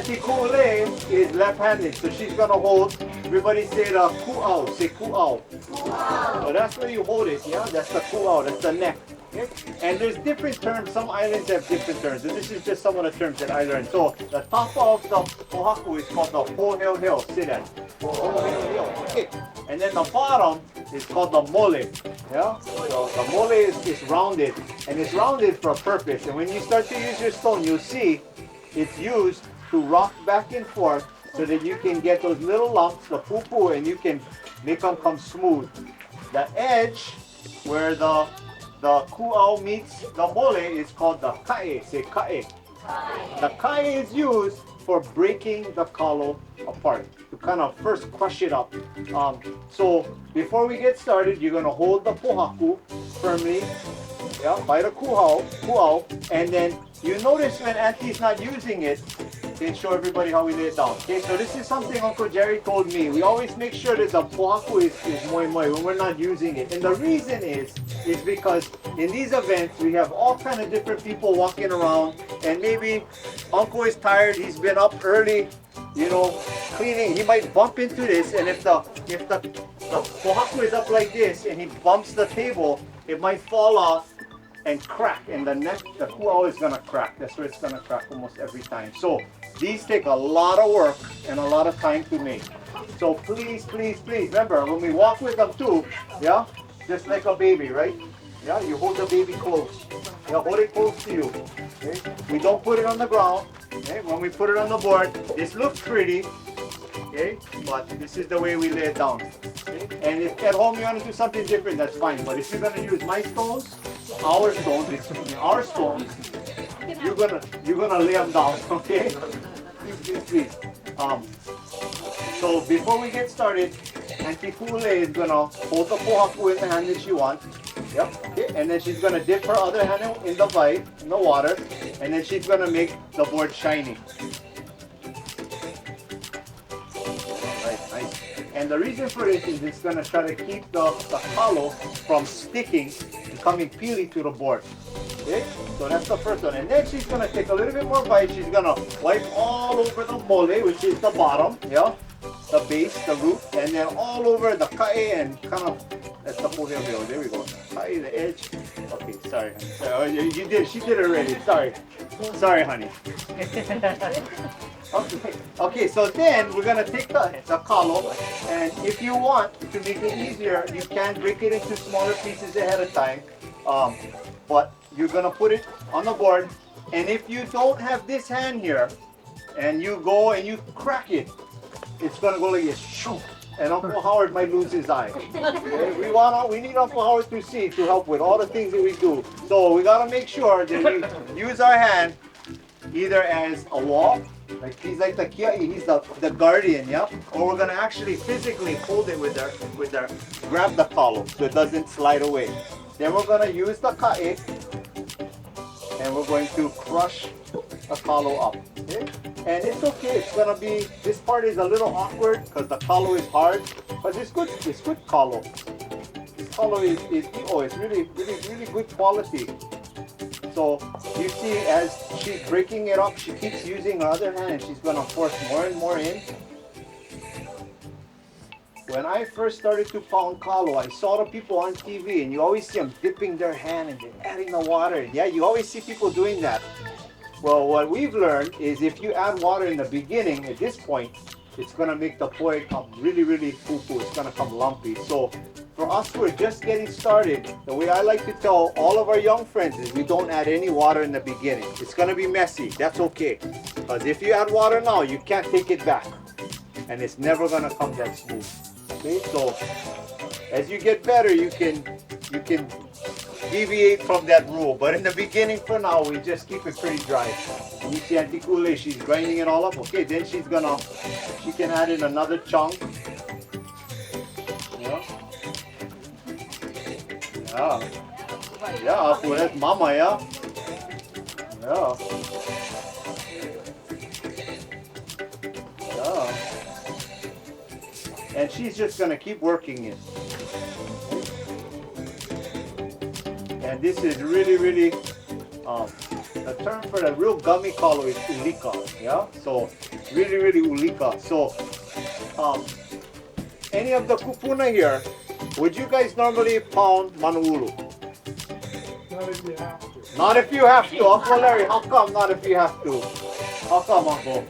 Auntie Kule is left-handed, so she's gonna hold. Everybody say the ku'au. Say ku'au. So that's where you hold it, yeah? That's the ku'au, that's the neck. Okay? And there's different terms. Some islands have different terms. And this is just some of the terms that I learned. So the top of the pohaku is called the poheo. Say that. Poheo. Okay. And then the bottom is called the mole. Yeah? So the mole is rounded. And it's rounded for a purpose. And when you start to use your stone, you'll see it's used to rock back and forth so that you can get those little lumps, the poo-poo, and you can make them come smooth. The edge where the ku'au meets the mole is called the kae. Say kae. The kae is used for breaking the kalo apart, to kind of first crush it up. So before we get started, you're going to hold the pohaku firmly, yeah, by the ku'au, and then you notice when Auntie's not using it, okay, show everybody how we lay it down. Okay, so this is something Uncle Jerry told me. We always make sure that the pohaku is moi when we're not using it. And the reason is because in these events, we have all kind of different people walking around, and maybe Uncle is tired, he's been up early, you know, cleaning. He might bump into this, and if the pohaku is up like this and he bumps the table, it might fall off and crack, and the ku'au is gonna crack. That's where it's gonna crack almost every time. So these take a lot of work and a lot of time to make. So please, remember when we walk with them too, yeah, just like a baby, right? Yeah, you hold the baby close. Yeah, hold it close to you. Okay? We don't put it on the ground. Okay? When we put it on the board, this looks pretty. Okay, but this is the way we lay it down. Okay? And if at home you want to do something different, that's fine. But if you're gonna use my stones, our stones, you're gonna lay them down. Okay? Please. So before we get started, Auntie Kule is gonna hold the pohaku in the hand that she wants. Yep. Okay. And then she's gonna dip her other hand in the water, and then she's gonna make the board shiny. Nice. And the reason for this is it's gonna try to keep the kalo from sticking and coming peely to the board. Okay? So that's the first one. And then she's gonna take a little bit more bite. She's gonna wipe all over the mole, which is the bottom, yeah, the base, the root, and then all over the kae and kind of, that's the poheo. There we go. Kae, the edge. Okay, sorry. She did it already. Sorry, honey. Okay, so then we're gonna take the kalo, and if you want to make it easier, you can break it into smaller pieces ahead of time. But you're gonna put it on the board, and if you don't have this hand here, and you go and you crack it, it's gonna go like this, shoo, and Uncle Howard might lose his eye. Okay? We need Uncle Howard to see, to help with all the things that we do. So we gotta make sure that we use our hand either as a wall, like he's like the kiai, he's the guardian, yeah? Or we're gonna actually physically hold it with our grab the kalo so it doesn't slide away. Then we're gonna use the kae, and we're going to crush the kalo up. Okay? And it's okay, it's gonna be, this part is a little awkward because the kalo is hard, but it's good kalo. This kalo is it's really good quality. So you see as she's breaking it up, she keeps using her other hand and she's gonna force more and more in. When I first started to pound kalo, I saw the people on TV, and you always see them dipping their hand and then adding the water. Yeah, you always see people doing that. Well, what we've learned is if you add water in the beginning, at this point, it's going to make the poi come really poo-poo. It's going to come lumpy. So for us who are just getting started, the way I like to tell all of our young friends is we don't add any water in the beginning. It's going to be messy. That's okay. Because if you add water now, you can't take it back. And it's never going to come that smooth. Okay, so as you get better, you can deviate from that rule. But in the beginning, for now, we just keep it pretty dry. And you see Auntie Kule, she's grinding it all up. Okay, then she can add in another chunk. Yeah. For that mama, yeah. And she's just gonna keep working it. And this is really the term for the real gummy kalo is ulika. Yeah, so really ulika. So any of the kupuna here, would you guys normally pound manuulu? Not if you have to. Not if you have to. Uncle Larry, how come not if you have to? How come, Uncle?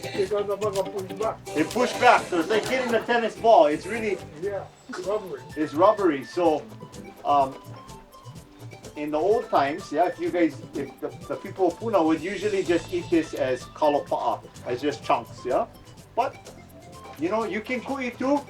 Because the bug will push back. It push back, so it's like hitting a tennis ball. It's really, Yeah, rubbery. it's rubbery. So, in the old times, yeah, if the people of Puna would usually just eat this as kalopa'a, as just chunks, yeah. But you know, you can kui too.